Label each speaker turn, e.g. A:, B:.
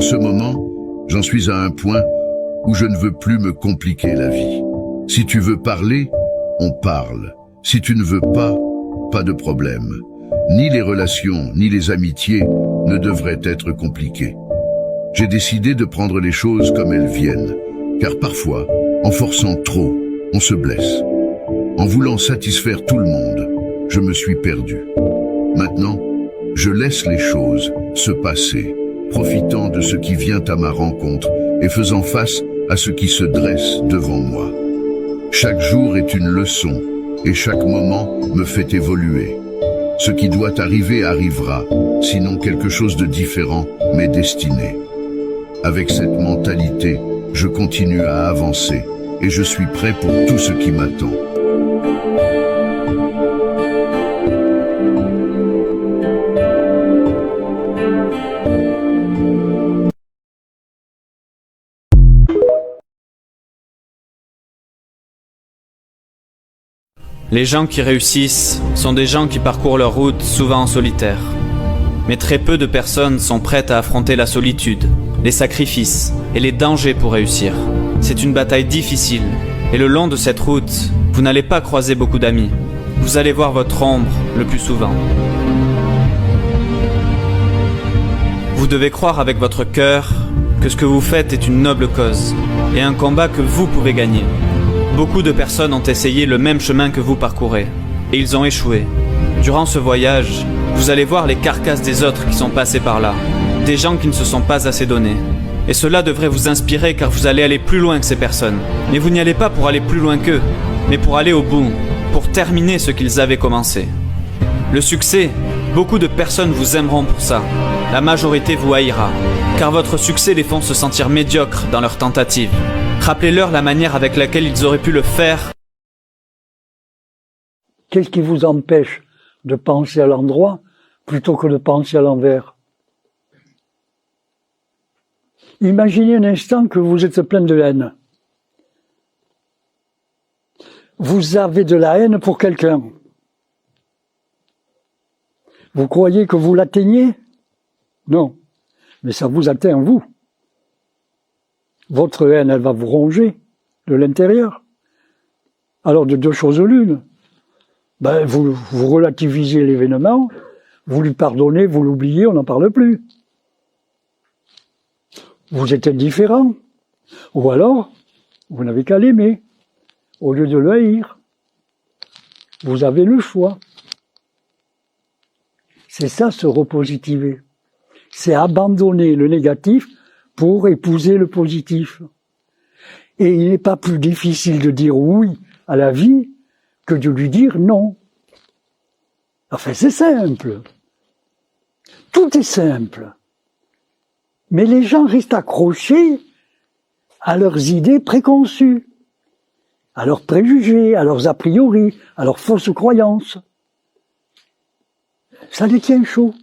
A: En ce moment, j'en suis à un point où je ne veux plus me compliquer la vie. Si tu veux parler, on parle. Si tu ne veux pas, pas de problème. Ni les relations, ni les amitiés ne devraient être compliquées. J'ai décidé de prendre les choses comme elles viennent, car parfois, en forçant trop, on se blesse. En voulant satisfaire tout le monde, je me suis perdu. Maintenant, je laisse les choses se passer, profitant de ce qui vient à ma rencontre et faisant face à ce qui se dresse devant moi. Chaque jour est une leçon et chaque moment me fait évoluer. Ce qui doit arriver arrivera, sinon quelque chose de différent m'est destiné. Avec cette mentalité, je continue à avancer et je suis prêt pour tout ce qui m'attend.
B: Les gens qui réussissent sont des gens qui parcourent leur route souvent en solitaire. Mais très peu de personnes sont prêtes à affronter la solitude, les sacrifices et les dangers pour réussir. C'est une bataille difficile et le long de cette route, vous n'allez pas croiser beaucoup d'amis. Vous allez voir votre ombre le plus souvent. Vous devez croire avec votre cœur que ce que vous faites est une noble cause et un combat que vous pouvez gagner. Beaucoup de personnes ont essayé le même chemin que vous parcourez, et ils ont échoué. Durant ce voyage, vous allez voir les carcasses des autres qui sont passés par là, des gens qui ne se sont pas assez donnés. Et cela devrait vous inspirer car vous allez aller plus loin que ces personnes. Mais vous n'y allez pas pour aller plus loin qu'eux, mais pour aller au bout, pour terminer ce qu'ils avaient commencé. Le succès, beaucoup de personnes vous aimeront pour ça. La majorité vous haïra, car votre succès les font se sentir médiocres dans leurs tentatives. Rappelez-leur la manière avec laquelle ils auraient pu le faire.
C: Qu'est-ce qui vous empêche de penser à l'endroit plutôt que de penser à l'envers? Imaginez un instant que vous êtes plein de haine. Vous avez de la haine pour quelqu'un. Vous croyez que vous l'atteignez? Non, mais ça vous atteint vous. Votre haine, elle va vous ronger de l'intérieur. Alors de deux choses l'une. Vous relativisez l'événement, vous lui pardonnez, vous l'oubliez, on n'en parle plus. Vous êtes indifférent. Ou alors, vous n'avez qu'à l'aimer, au lieu de le haïr. Vous avez le choix. C'est ça, se repositiver. C'est abandonner le négatif pour épouser le positif. Et il n'est pas plus difficile de dire oui à la vie que de lui dire non. Enfin, c'est simple. Tout est simple. Mais les gens restent accrochés à leurs idées préconçues, à leurs préjugés, à leurs a priori, à leurs fausses croyances. Ça les tient chaud.